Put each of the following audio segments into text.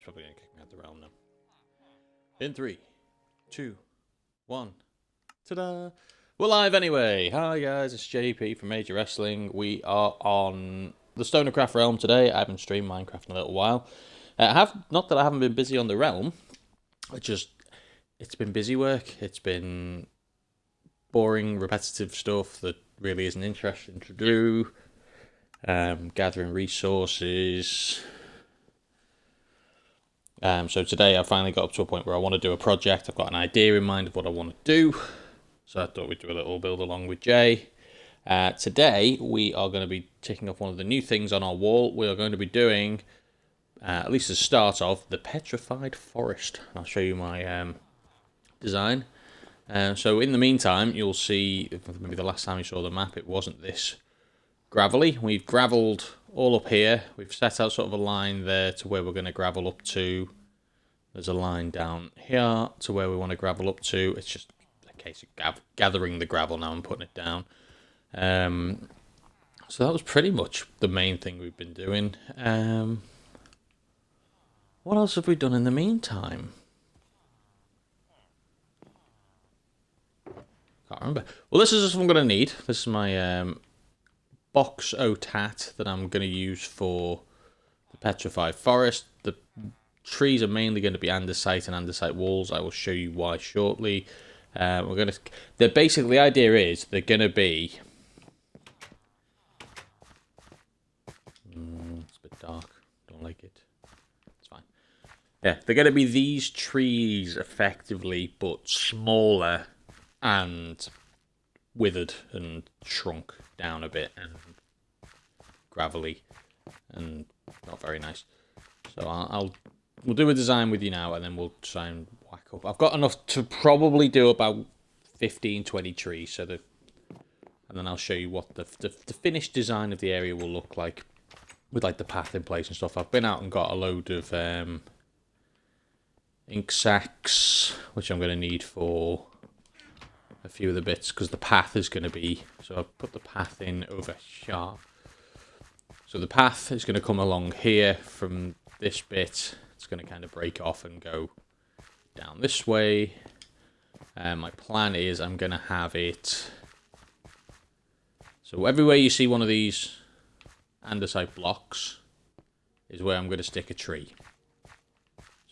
It's probably going to kick me out the realm now. In 3, 2, 1. Ta-da! We're live anyway. Hi guys, it's JP from Major Wrestling. We are on the StonerCraft realm today. I haven't streamed Minecraft in a little while. Not that I haven't been busy on the realm. It's been busy work. It's been boring, repetitive stuff that really isn't interesting to do. Gathering resources. So today I finally got up to a point where I want to do a project. I've got an idea in mind of what I want to do. So I thought we'd do a little build along with Jay. Today we are going to be ticking off one of the new things on our wall. We are going to be doing, at least the start of, the Petrified Forest. I'll show you my design. So in the meantime, you'll see, maybe the last time you saw the map, it wasn't this gravelly. We've gravelled all up here. We've set out sort of a line there to where we're going to gravel up to. There's a line down here to where we want to gravel up to. It's just a case of gathering the gravel now and putting it down. So that was pretty much the main thing we've been doing. What else have we done in the meantime? Can't remember. Well, this is just what I'm going to need. This is my box oat hat that I'm going to use for the Petrified Forest. The trees are mainly going to be andesite and andesite walls. I will show you why shortly. The idea is they're going to be. It's a bit dark. Don't like it. It's fine. Yeah, they're going to be these trees effectively, but smaller and withered and shrunk down a bit and gravelly and not very nice. So we'll do a design with you now and then we'll try and whack up. I've got enough to probably do about 15-20 trees, and then I'll show you what the finished design of the area will look like with like the path in place and stuff. I've been out and got a load of ink sacks, which I'm going to need for a few of the bits, because the path is going to be, so I've put the path in over here. So the path is going to come along here from this bit. It's going to kind of break off and go down this way. My plan is I'm going to have it, so everywhere you see one of these andesite blocks is where I'm going to stick a tree.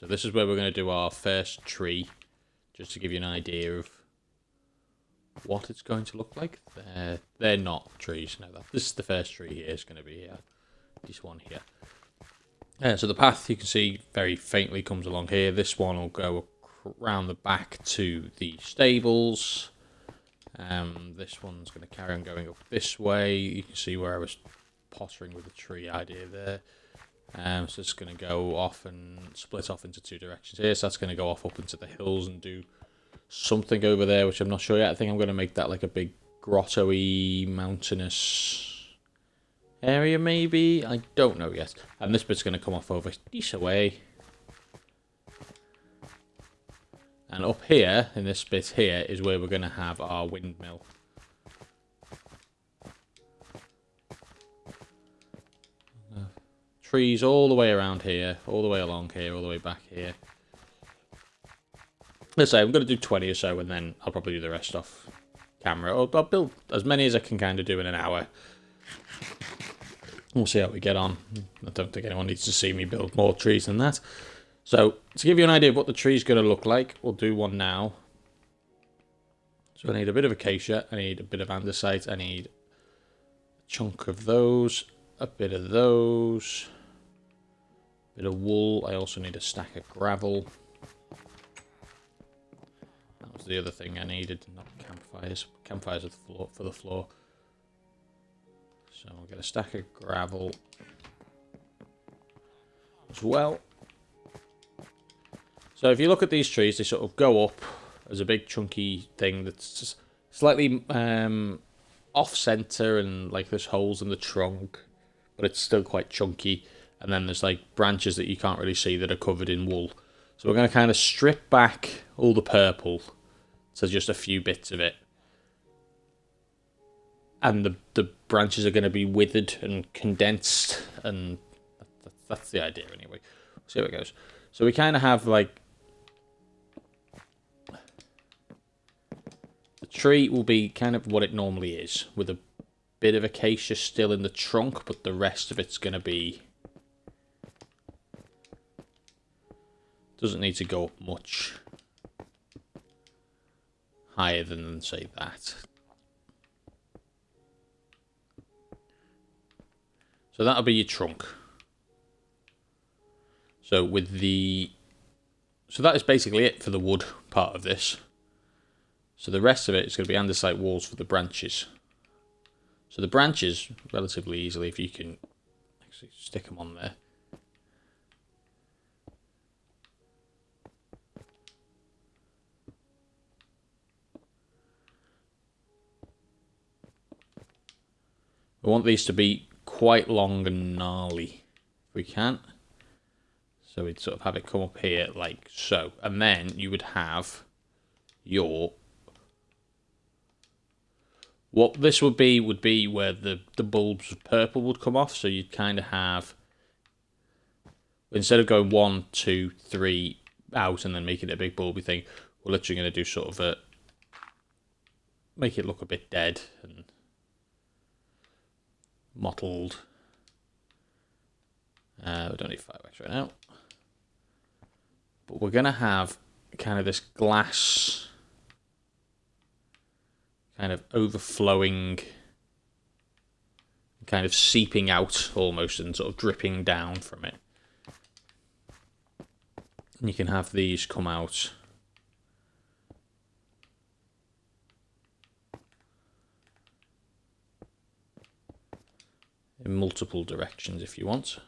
So this is where we're going to do our first tree, just to give you an idea of what it's going to look like. They're not trees. No, this is the first tree here. It's going to be here. This one here. So the path, you can see, very faintly comes along here. This one will go around the back to the stables. This one's going to carry on going up this way. You can see where I was pottering with the tree idea there. So it's going to go off and split off into two directions here. So that's going to go off up into the hills and do something over there, which I'm not sure yet. I think I'm going to make that like a big grotto-y, mountainous area, maybe? I don't know yet. And this bit's going to come off over this way. And up here, in this bit here, is where we're going to have our windmill. Trees all the way around here, all the way along here, all the way back here. Let's say I'm going to do 20 or so, and then I'll probably do the rest off camera. I'll build as many as I can kind of do in an hour. We'll see how we get on. I don't think anyone needs to see me build more trees than that. So, to give you an idea of what the tree's going to look like, we'll do one now. So I need a bit of acacia, I need a bit of andesite, I need a chunk of those, a bit of those, a bit of wool. I also need a stack of gravel. That was the other thing I needed, not campfires. Campfires are for the floor. So I'll get a stack of gravel as well. So if you look at these trees, they sort of go up as a big chunky thing that's just slightly off-center, and like there's holes in the trunk, but it's still quite chunky. And then there's like branches that you can't really see that are covered in wool. So we're going to kind of strip back all the purple to just a few bits of it. And the branches are going to be withered and condensed, and that's the idea anyway. See how it goes. So we kind of have like... The tree will be kind of what it normally is, with a bit of acacia still in the trunk, but the rest of it's going to be... Doesn't need to go up much higher than, say, that. So that'll be your trunk. So with the... So that is basically it for the wood part of this. So the rest of it is going to be andesite walls for the branches. So the branches, relatively easily, if you can actually stick them on there. We want these to be quite long and gnarly, if we can. So we'd sort of have it come up here like so. And then you would have your... What this would be where the bulbs of purple would come off. So you'd kind of have... Instead of going 1, 2, 3 out and then making it a big bulby thing, we're literally going to do sort of a... Make it look a bit dead and... mottled. We don't need fireworks right now. But we're going to have kind of this glass kind of overflowing, kind of seeping out almost and sort of dripping down from it. And you can have these come out in multiple directions if you want.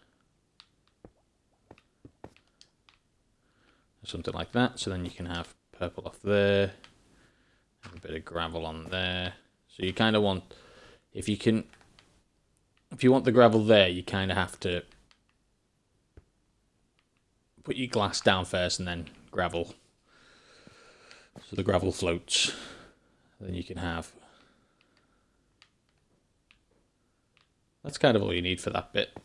Something like that. So then you can have purple off there, and a bit of gravel on there. So you kind of want, if you want the gravel there, you kind of have to put your glass down first and then gravel. So the gravel floats. Then you can have... That's kind of all you need for that bit.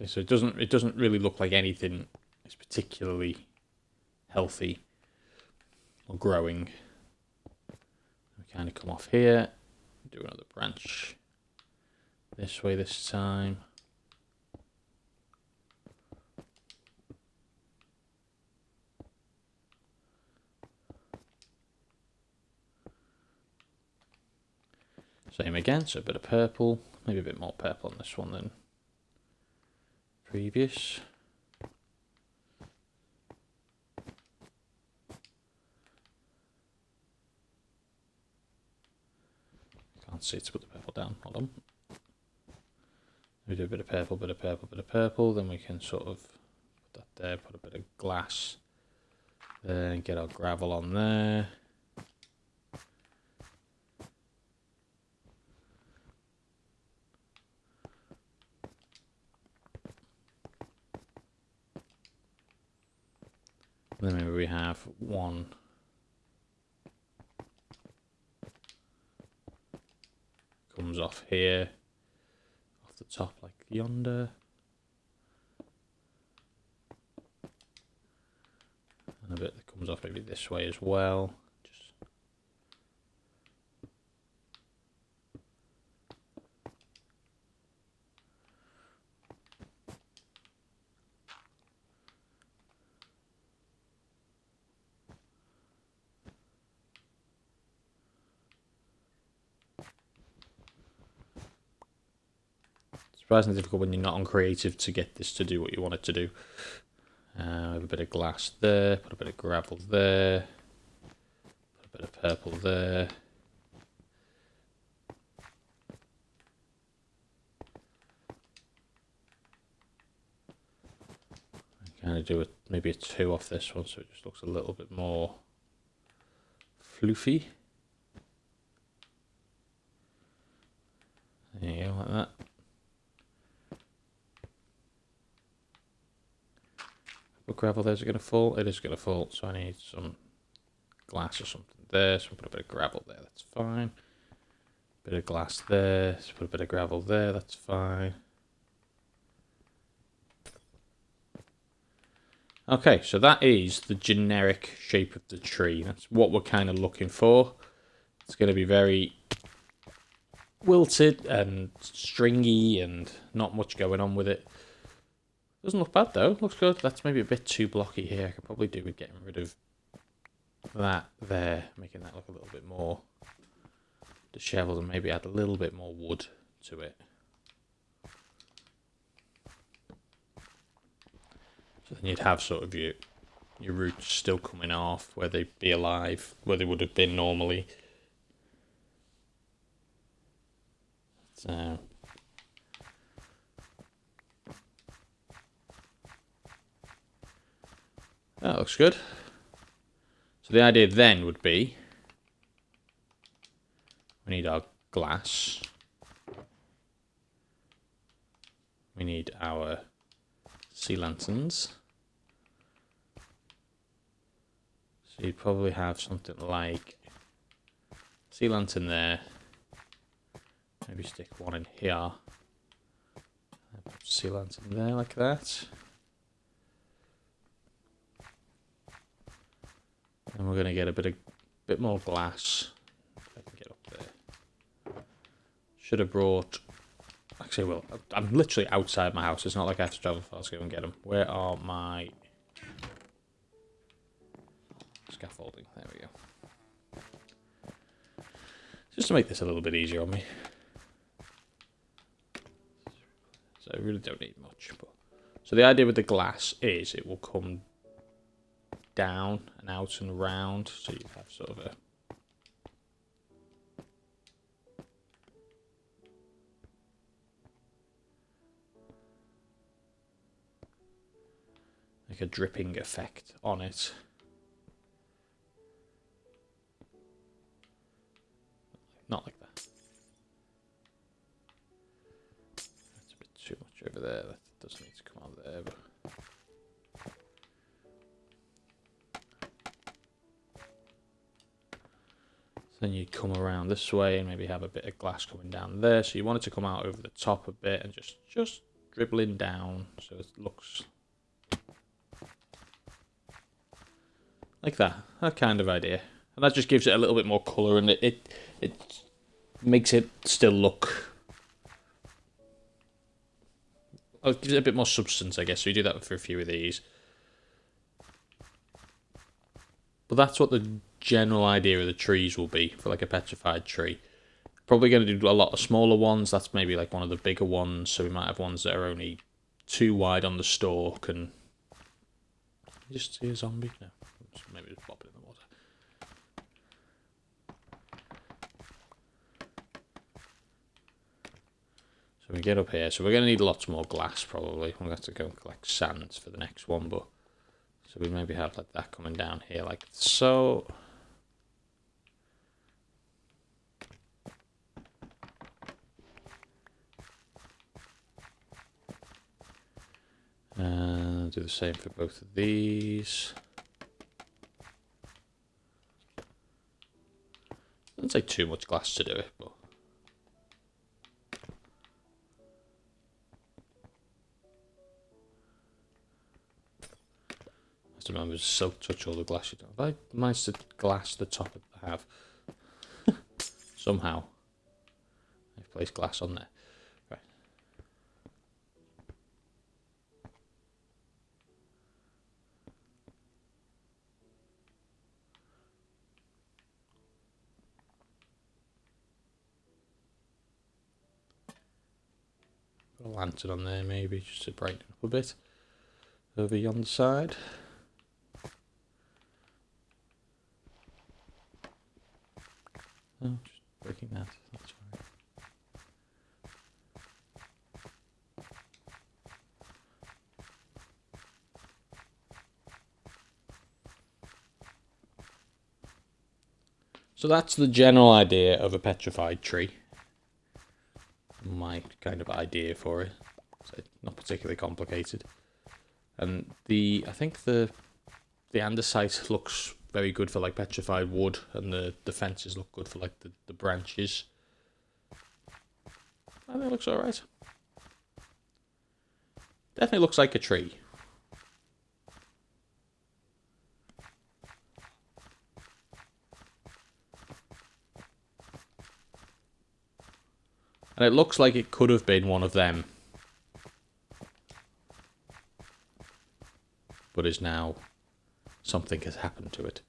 So it doesn't really look like anything is particularly healthy or growing. We kind of come off here, do another branch this way this time. Same again, so a bit of purple, maybe a bit more purple on this one than previous. Can't see to put the purple down, hold on. We do a bit of purple, bit of purple, bit of purple, then we can sort of put that there, put a bit of glass there, and get our gravel on there. And then maybe we have one comes off here, off the top like yonder. And a bit that comes off maybe this way as well. Surprisingly difficult when you're not on creative to get this to do what you want it to do. Have a bit of glass there, put a bit of gravel there, put a bit of purple there. Kind of do maybe a 2 off this one so it just looks a little bit more floofy. There you go, like that. What gravel there's going to fall? It is going to fall, so I need some glass or something there. So I'll put a bit of gravel there, that's fine. Bit of glass there, so put a bit of gravel there, that's fine. Okay, so that is the generic shape of the tree. That's what we're kind of looking for. It's going to be very wilted and stringy and not much going on with it. Doesn't look bad though, looks good. That's maybe a bit too blocky here. I could probably do with getting rid of that there, making that look a little bit more disheveled and maybe add a little bit more wood to it. So then you'd have sort of your roots still coming off where they'd be alive, where they would have been normally. So that looks good. So the idea then would be we need our glass. We need our sea lanterns. So you'd probably have something like sea lantern there. Maybe stick one in here. Sea lantern there like that. And we're going to get a bit more glass. If I can get up there. Should have brought. Actually, well, I'm literally outside my house. It's not like I have to travel far to go and get them. Where are my scaffolding? There we go. Just to make this a little bit easier on me. So I really don't need much. But so the idea with the glass is it will come down and out and round, so you have sort of a dripping effect on it. Not like that. That's a bit too much over there. That doesn't need to come out there. But then you come around this way and maybe have a bit of glass coming down there. So you want it to come out over the top a bit and just dribbling down so it looks like that. That kind of idea. And that just gives it a little bit more colour and it makes it still look... Oh, it gives it a bit more substance, I guess. So you do that for a few of these. But that's what the general idea of the trees will be for like a petrified tree. Probably going to do a lot of smaller ones. That's maybe like one of the bigger ones. So we might have ones that are only 2 wide on the stalk. And you just see a zombie? No, maybe just pop it in the water. So we get up here. So we're going to need lots more glass probably. We'll have to go and collect sand for the next one, but so we maybe have like that coming down here like so. And do the same for both of these. Doesn't take too much glass to do it, but have to remember to silk touch all the glass you don't. I managed to glass the top I have. Somehow. I've placed glass on there. Right. Put a lantern on there maybe, just to brighten up a bit. Over yonder side. Oh, just breaking that. That's fine. So that's the general idea of a petrified tree. My kind of idea for it. So not particularly complicated. And I think the andesite looks very good for like petrified wood, and the fences look good for like the branches. I think it looks alright. Definitely looks like a tree. And it looks like it could have been one of them. But is now something has happened to it.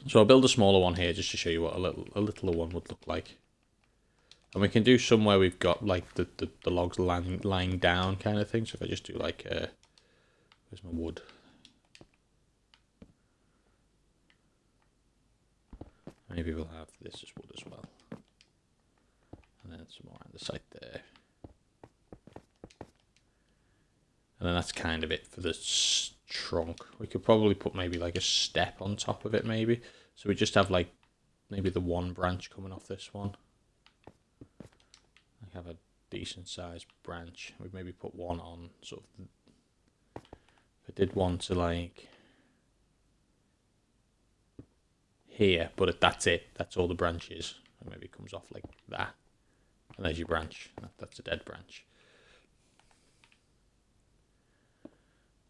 So I'll build a smaller one here just to show you what a littler one would look like. And we can do somewhere we've got like the logs lying down kind of thing. So if I just do like, where's my wood? Maybe we'll have this as wood as well. And then some more on the side there. And then that's kind of it for the trunk. We could probably put maybe like a step on top of it maybe. So we just have like maybe the one branch coming off this one. I have a decent sized branch. We'd maybe put one on sort of, if I did one to like here, but that's it. That's all the branches. And maybe it comes off like that. And there's your branch. That's a dead branch.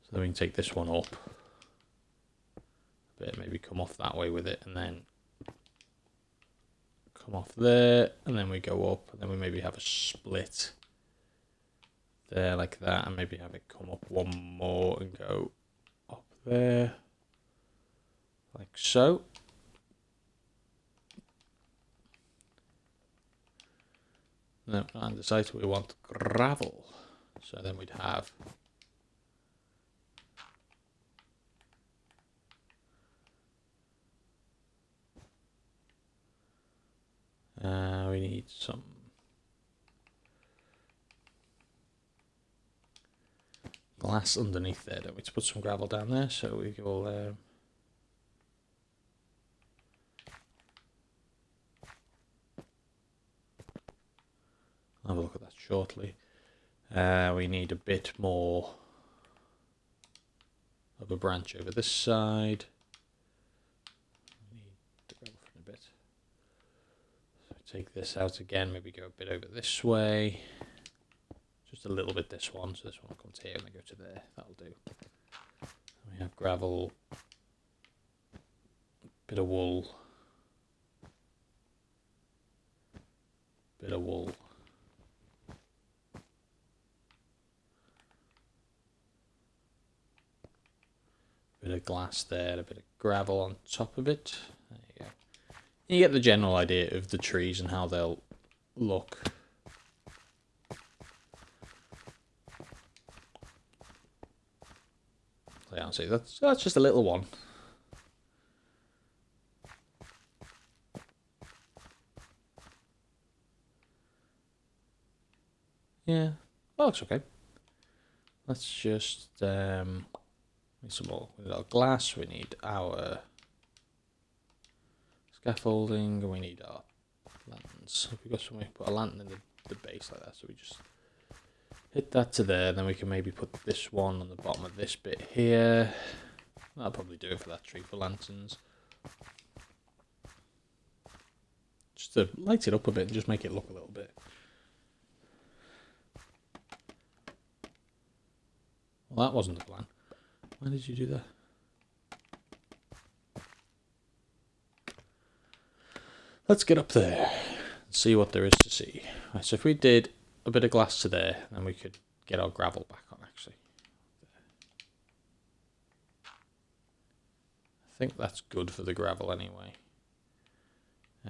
So then we can take this one up a bit, maybe come off that way with it, and then come off there, and then we go up, and then we maybe have a split there like that, and maybe have it come up one more and go up there, like so. No, and decide we want gravel. So then we'd have we need some glass underneath there, don't we, to put some gravel down there, so we will have a look at that shortly. We need a bit more of a branch over this side. We need the gravel for a bit. So take this out again, maybe go a bit over this way. Just a little bit this one, so this one comes here and then go to there. That'll do. We have gravel, bit of wool, bit of wool. Bit of glass there, a bit of gravel on top of it. There you go. You get the general idea of the trees and how they'll look. Yeah, see, that's just a little one. Yeah, well, looks okay. Let's just need some more. We need our glass. We need our scaffolding. We need our lanterns. If we've got somewhere to put a lantern in the base like that, so we just hit that to there. Then we can maybe put this one on the bottom of this bit here. That'll probably do it for that tree for lanterns. Just to light it up a bit and just make it look a little bit. Well, that wasn't the plan. Why did you do that? Let's get up there and see what there is to see. Right, so if we did a bit of glass to there, then we could get our gravel back on, actually. I think that's good for the gravel anyway. I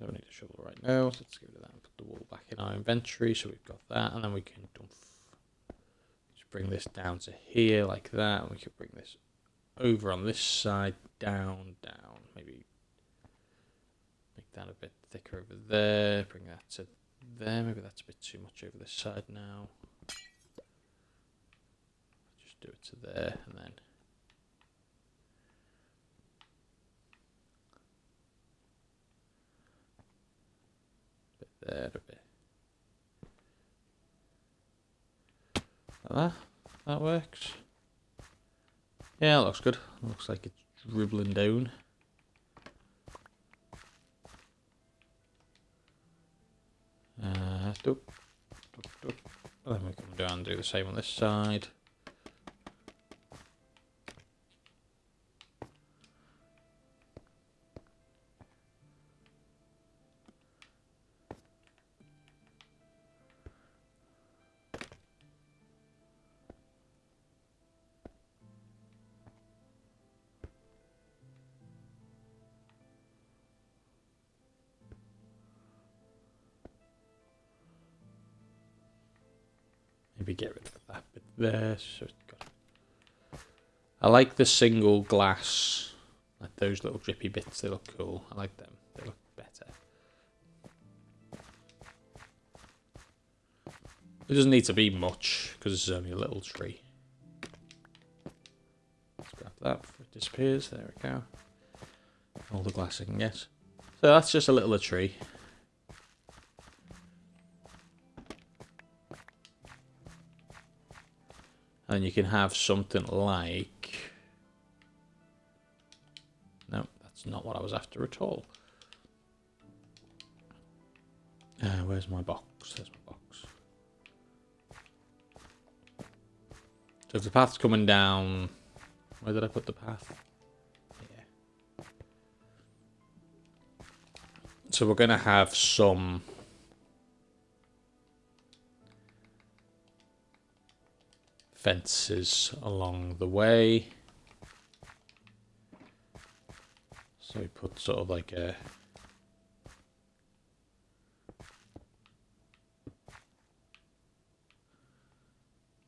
don't need a shovel right now, so let's go to that and put the wool back in our inventory, so we've got that, and then we can dump. Just bring this down to here like that, and we could bring this over on this side, down, maybe make that a bit thicker over there, bring that to there, maybe that's a bit too much over this side now. Just do it to there, and then a bit there, a bit like that. That works. Yeah, that looks good. Looks like it's dribbling down. And then we come down and do the same on this side. maybe get rid of that bit there. So it's got... I like the single glass, like those little drippy bits. They look cool. I like them. They look better. It doesn't need to be much because it's only a little tree. Let's grab that before it disappears. There we go. All the glass I can get. So that's just a little tree. And you can have something like... No, that's not what I was after at all. Where's my box? There's my box. So if the path's coming down... Where did I put the path? Yeah. So we're going to have some... fences along the way. So we put sort of like a...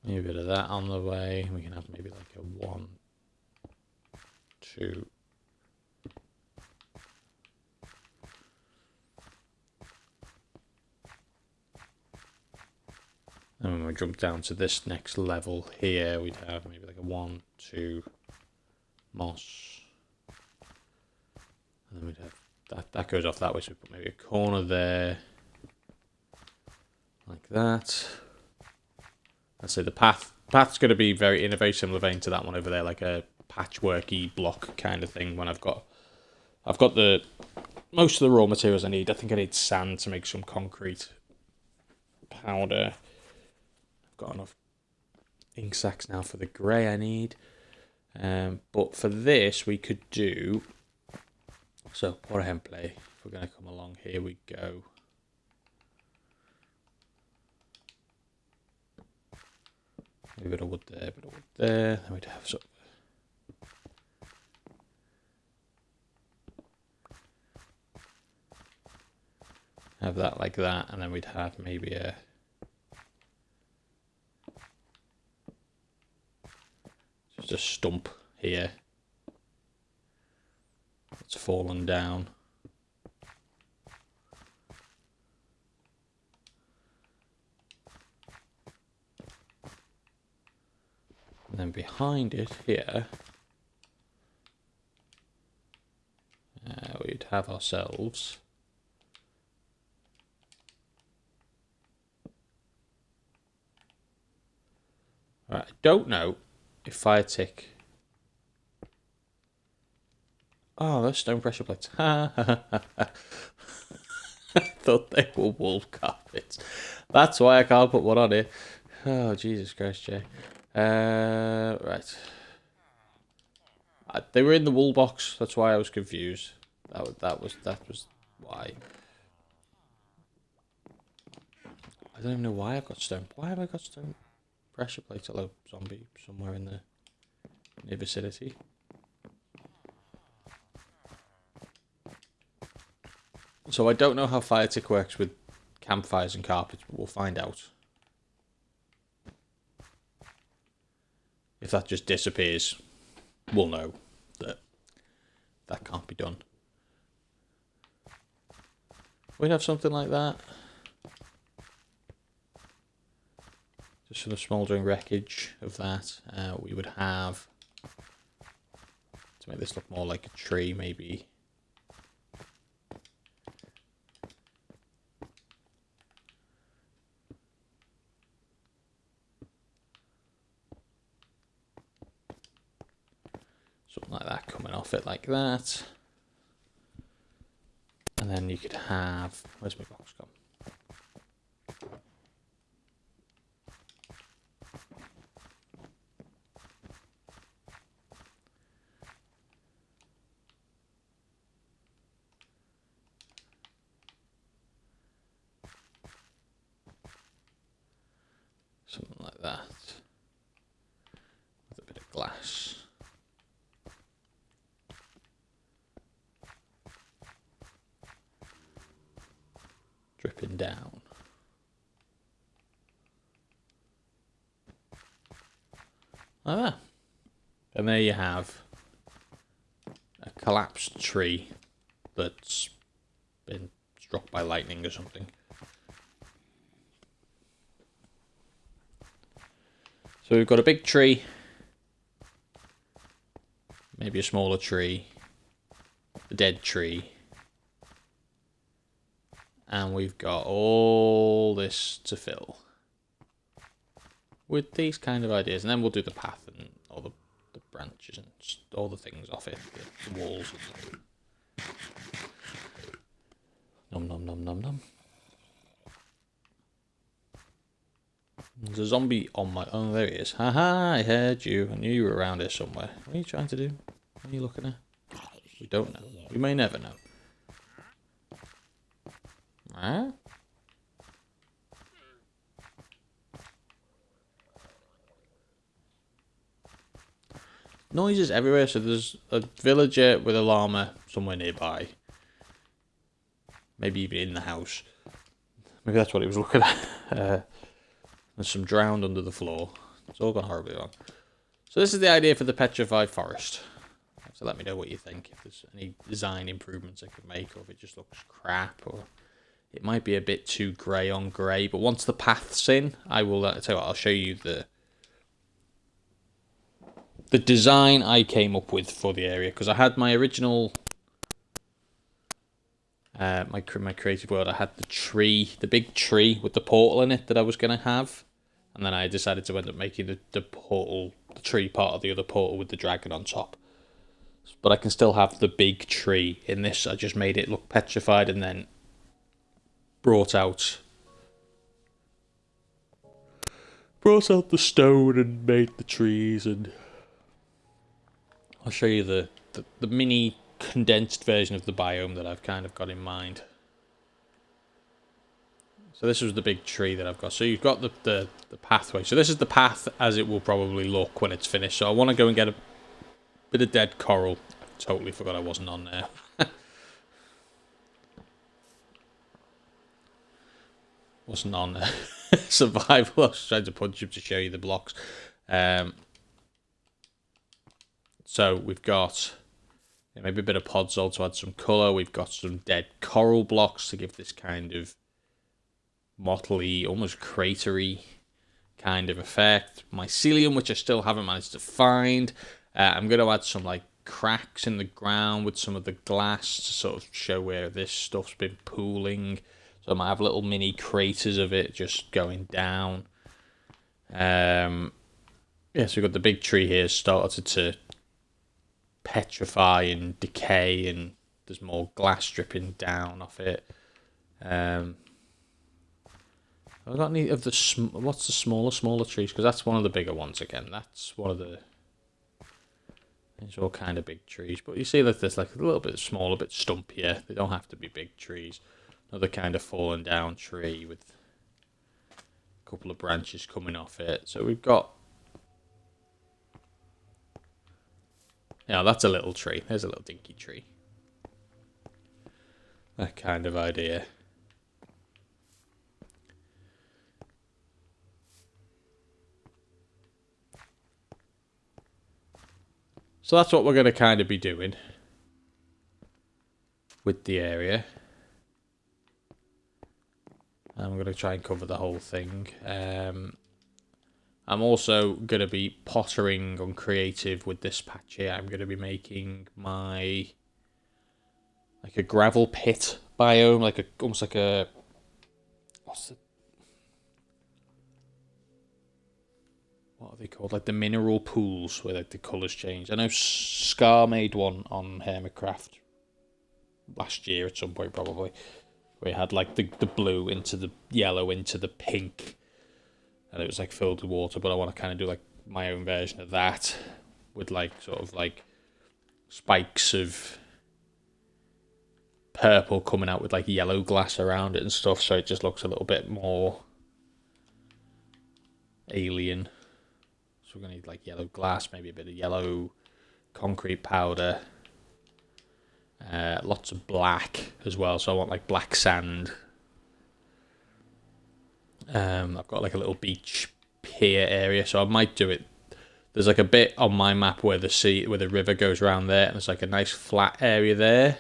maybe a bit of that on the way. We can have maybe like a 1, 2... And when we jump down to this next level here, we'd have maybe like a 1, 2 moss. And then we'd have that goes off that way, so we put maybe a corner there. Like that. I'd say the path's gonna be in a very similar vein to that one over there, like a patchworky block kind of thing. When I've got the most of the raw materials I need. I think I need sand to make some concrete powder. Got enough ink sacks now for the grey I need, but for this we could do, so por ejemplo, if we're going to come along, here we go. A bit of wood there, a bit of wood there, then we'd have sort of have that like that, and then we'd have maybe a just a stump here that's fallen down. And then behind it here, we'd have ourselves I don't know if fire tick. Oh, those stone pressure plates. I thought they were wool carpets. That's why I can't put one on here. Oh, Jesus Christ, Jay. Right. They were in the wool box. That's why I was confused. That was why. I don't even know why I've got stone. Why have I got stone pressure plates? Hello, zombie, somewhere in the near vicinity. So I don't know how fire tick works with campfires and carpets, but we'll find out. If that just disappears, we'll know that that can't be done. We'd have something like that. Just for the smouldering wreckage of that. We would have, to make this look more like a tree, maybe. Something like that coming off it like that. And then you could have, where's my box gone? Something like that. With a bit of glass. Dripping down. like that. And there you have a collapsed tree that's been struck by lightning or something. So we've got a big tree, maybe a smaller tree, a dead tree, and we've got all this to fill with these kind of ideas. And then we'll do the path and all the branches and all the things off it, the walls. Nom nom nom nom nom. There's a zombie on my... Oh, there he is. Haha, I heard you. I knew you were around here somewhere. What are you trying to do? What are you looking at? We don't know. We may never know. Huh? Noises everywhere, so there's a villager with a llama somewhere nearby. Maybe even in the house. Maybe that's what he was looking at. There's some drowned under the floor. It's all gone horribly wrong. So this is the idea for the Petrified Forest. So let me know what you think. If there's any design improvements I could make, or if it just looks crap, or it might be a bit too grey on grey. But once the path's in, I will tell you what, I'll show you the design I came up with for the area, because I had my original my creative world. I had the tree, the big tree with the portal in it that I was going to have, and then I decided to end up making the portal, the tree part of the other portal with the dragon on top. But I can still have the big tree in this. I just made it look petrified and then brought out the stone and made the trees, and I'll show you the mini condensed version of the biome that I've kind of got in mind. So this was the big tree that I've got. So you've got the pathway. So this is the path as it will probably look when it's finished. So I want to go and get a bit of dead coral. I totally forgot I wasn't on there. Wasn't on survival. I was trying to punch him to show you the blocks. So we've got maybe a bit of podzol to add some colour. We've got some dead coral blocks to give this kind of mottly, almost cratery kind of effect. Mycelium, which I still haven't managed to find. I'm going to add some like cracks in the ground with some of the glass to sort of show where this stuff's been pooling. So I might have little mini craters of it just going down. Yeah, so we've got the big tree here started to petrify and decay, and there's more glass dripping down off it. Have I got any of the... What's the smaller trees? Because that's one of the bigger ones again. That's one of the... It's all kind of big trees. But you see that there's like a little bit smaller, a bit stumpier. They don't have to be big trees. Another kind of fallen down tree with a couple of branches coming off it. So we've got... Yeah, that's a little tree. There's a little dinky tree. That kind of idea. So that's what we're going to kind of be doing with the area. I'm going to try and cover the whole thing. I'm also going to be pottering on creative with this patch here. I'm going to be making my like a gravel pit biome, like almost like a what are they called? Like the mineral pools where like the colours change. I know Scar made one on StonerCraft last year at some point probably, where it had like the blue into the yellow into the pink, and it was like filled with water. But I want to kind of do like my own version of that with like sort of like spikes of purple coming out with like yellow glass around it and stuff, so it just looks a little bit more alien. So we're going to need like yellow glass, maybe a bit of yellow concrete powder, lots of black as well, so I want like black sand. I've got like a little beach pier area, so I might do it There's like a bit on my map where the river goes around there, and there's like a nice flat area there,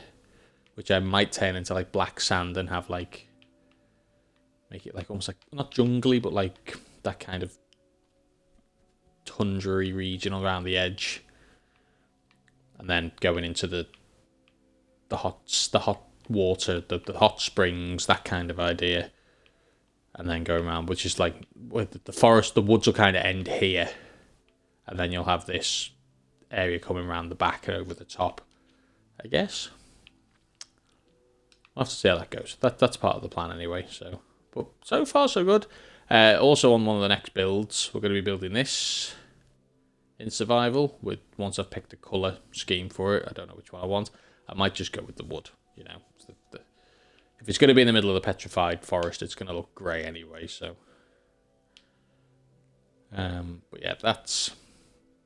which I might turn into like black sand and have like, make it like almost like, not jungly, but like that kind of tundra-y region around the edge. And then going into the hot water, the hot springs, that kind of idea. And then go around, which is like, with the forest, the woods will kind of end here. And then you'll have this area coming around the back and over the top, I guess. We'll have to see how that goes. That's part of the plan anyway. But so far so good. Also on one of the next builds, we're going to be building this in survival. Once I've picked a colour scheme for it, I don't know which one I want. I might just go with the wood. You know, if it's going to be in the middle of the petrified forest, it's going to look grey anyway. So, but yeah, that's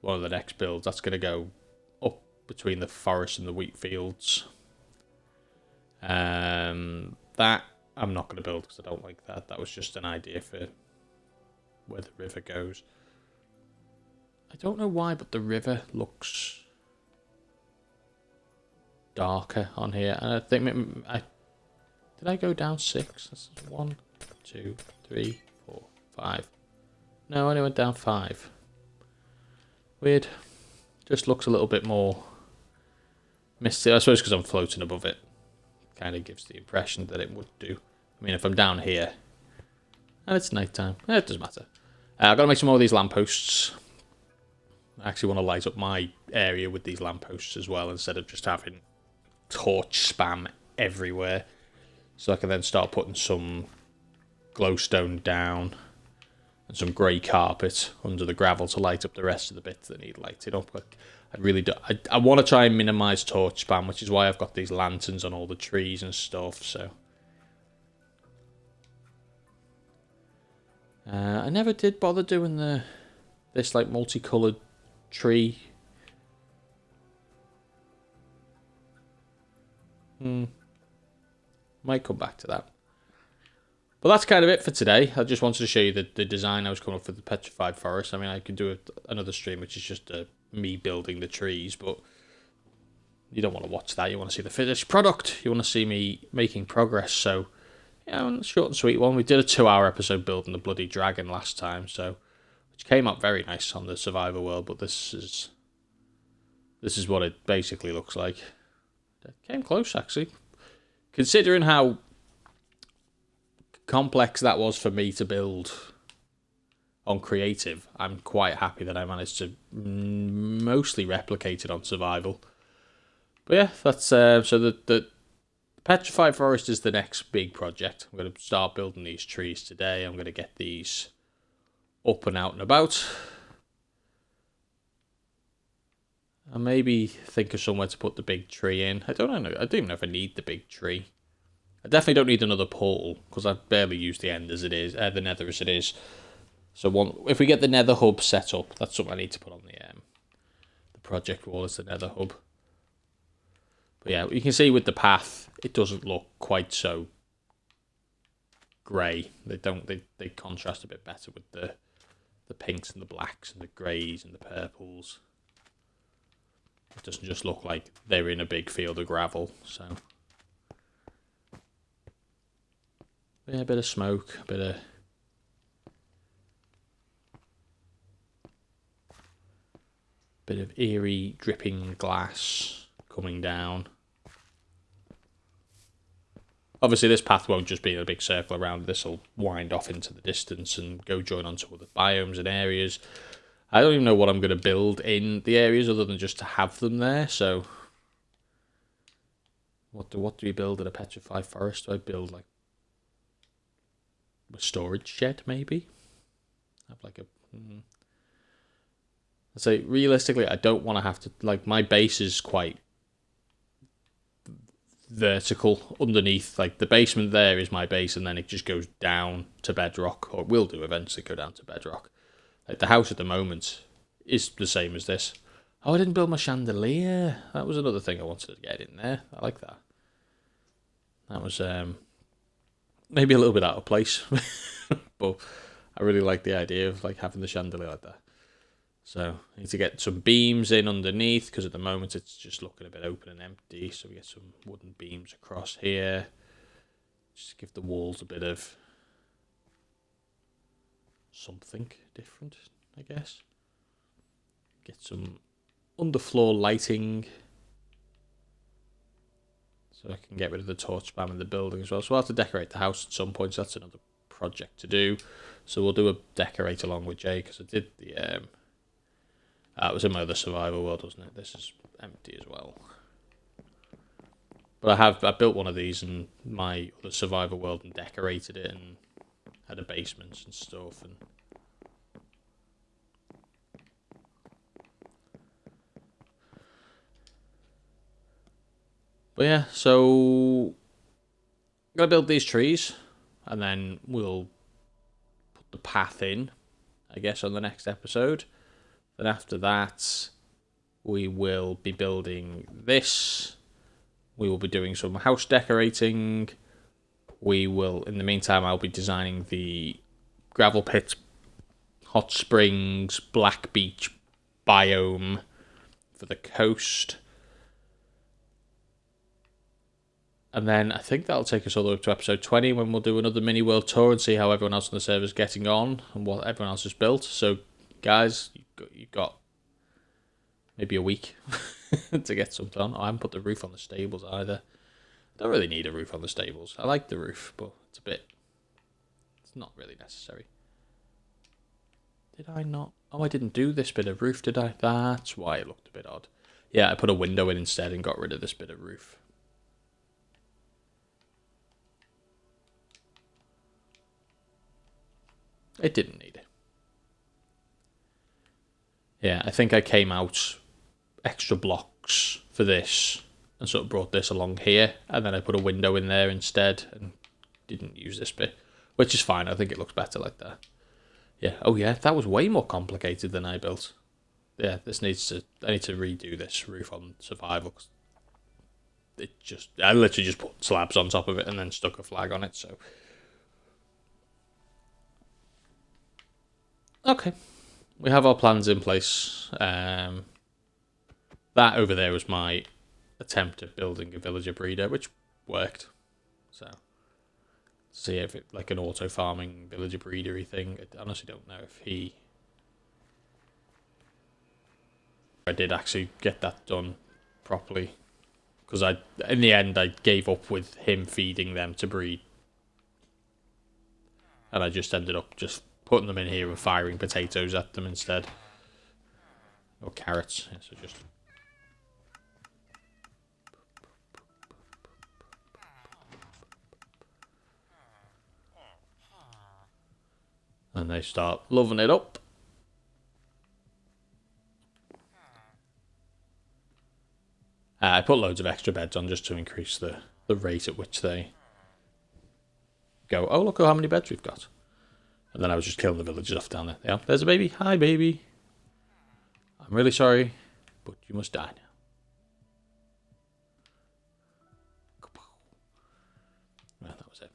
one of the next builds. That's going to go up between the forest and the wheat fields. That I'm not going to build because I don't like that. That was just an idea for where the river goes. I don't know why, but the river looks darker on here. And I think did I go down 6? That's 1, 2, 3, 4, 5. No, I only went down 5. Weird. Just looks a little bit more misty. I suppose because I'm floating above it. Kind of gives the impression that it would do. I mean, if I'm down here and it's nighttime, it doesn't matter. I've got to make some more of these lampposts. I actually want to light up my area with these lampposts as well, instead of just having torch spam everywhere. So I can then start putting some glowstone down and some grey carpet under the gravel to light up the rest of the bits that need lighting up. I really do. I want to try and minimise torch spam, which is why I've got these lanterns on all the trees and stuff. So I never did bother doing this like multicoloured tree. Might come back to that. But that's kind of it for today. I just wanted to show you the design I was coming up for the Petrified Forest. I mean, I could do another stream, which is just me building the trees, but you don't want to watch that. You want to see the finished product. You want to see me making progress. So, yeah, short and sweet one. We did a 2-hour episode building the bloody dragon last time, so which came out very nice on the survivor world. But this is what it basically looks like. It came close, actually, considering how complex that was for me to build on creative. I'm quite happy that I managed to mostly replicate it on survival. But yeah, that's so the Petrified Forest is the next big project. I'm going to start building these trees today. I'm going to get these up and out and about. And maybe think of somewhere to put the big tree in. I don't know. I don't even know if I need the big tree. I definitely don't need another portal, because I barely use the end as it is, the nether as it is. So if we get the nether hub set up, that's something I need to put on the project wall, is the nether hub. But yeah, you can see with the path, it doesn't look quite so grey. They contrast a bit better with the pinks and the blacks and the greys and the purples. It doesn't just look like they're in a big field of gravel. So yeah, a bit of smoke, a bit of eerie dripping glass coming down. Obviously this path won't just be in a big circle around. This will wind off into the distance and go join onto other biomes and areas. I don't even know what I'm going to build in the areas other than just to have them there. So what do we build in a petrified forest? Do I build like a storage shed, maybe? Have like I'd say realistically, I don't want to have to, like, my base is quite vertical underneath. Like the basement there is my base, and then it just goes down to bedrock, or it will do eventually go down to bedrock. Like the house at the moment is the same as this. Oh, I didn't build my chandelier. That was another thing I wanted to get in there. I like that. That was maybe a little bit out of place, but I really like the idea of like having the chandelier like that. So I need to get some beams in underneath, because at the moment it's just looking a bit open and empty. So we get some wooden beams across here. Just give the walls a bit of something different, I guess. Get some underfloor lighting, so I can get rid of the torch spam in the building as well. So we'll have to decorate the house at some point, so that's another project to do. So we'll do a decorate along with Jay, because I did the... it was in my other survival world, wasn't it? This is empty as well. But I built one of these in my other survival world and decorated it and had a basement and stuff. And but yeah, so I'm gonna build these trees, and then we'll put the path in, I guess, on the next episode. Then after that, we will be building this. We will be doing some house decorating. We will, in the meantime, I'll be designing the gravel pit, hot springs, black beach biome for the coast. And then I think that'll take us all the way up to episode 20, when we'll do another mini world tour and see how everyone else on the server is getting on and what everyone else has built. So, guys, you've got maybe a week to get some done. I haven't put the roof on the stables either. Don't really need a roof on the stables. I like the roof, but it's not really necessary. Did I not? Oh, I didn't do this bit of roof, did I? That's why it looked a bit odd. Yeah, I put a window in instead and got rid of this bit of roof. It didn't need it. Yeah, I think I came out extra blocks for this and sort of brought this along here, and then I put a window in there instead and didn't use this bit, which is fine. I think it looks better like that. Yeah. Oh yeah, that was way more complicated than I built. Yeah, I need to redo this roof on survival. I literally just put slabs on top of it and then stuck a flag on it. So okay, we have our plans in place. That over there was my attempt at building a villager breeder, which worked. So, see if it like an auto farming villager breedery thing. I honestly don't know if I did actually get that done properly, because in the end I gave up with him feeding them to breed, and I just ended up just putting them in here and firing potatoes at them instead, or carrots. Yeah, so just. And they start loving it up. I put loads of extra beds on just to increase the rate at which they go. Oh, look how many beds we've got. And then I was just killing the villagers off down there. Yeah, there's a baby. Hi, baby. I'm really sorry, but you must die now. Well, that was it.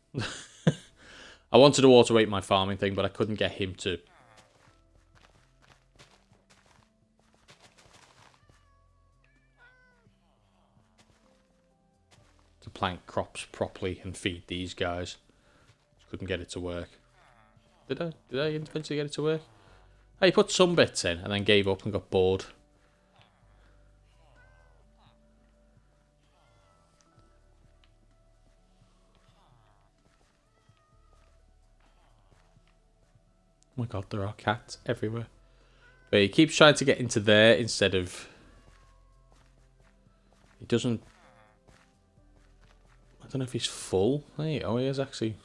I wanted to automate my farming thing, but I couldn't get him to plant crops properly and feed these guys. Just couldn't get it to work. Did I eventually get it to work? I put some bits in and then gave up and got bored. Oh my god, there are cats everywhere. But he keeps trying to get into there instead of... He doesn't... I don't know if he's full. Hey, oh, he is actually...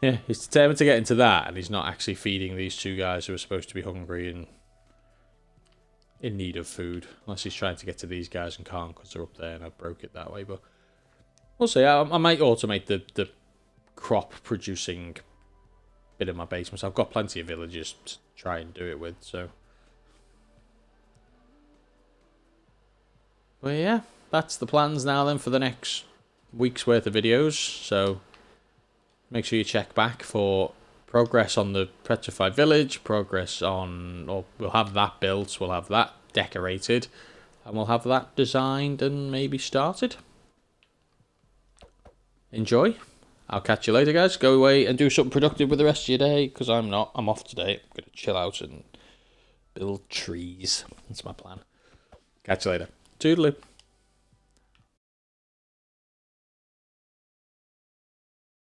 Yeah, he's determined to get into that, and he's not actually feeding these two guys who are supposed to be hungry and in need of food. Unless he's trying to get to these guys and can't because they're up there and I broke it that way. But we'll see. I might automate the crop producing bit of my basement. So I've got plenty of villagers to try and do it with. So, but yeah, that's the plans now then for the next week's worth of videos. So make sure you check back for progress on the Petrified Village, progress on, or we'll have that built, we'll have that decorated, and we'll have that designed and maybe started. Enjoy. I'll catch you later, guys. Go away and do something productive with the rest of your day, because I'm not. I'm off today. I'm going to chill out and build trees. That's my plan. Catch you later. Toodaloo.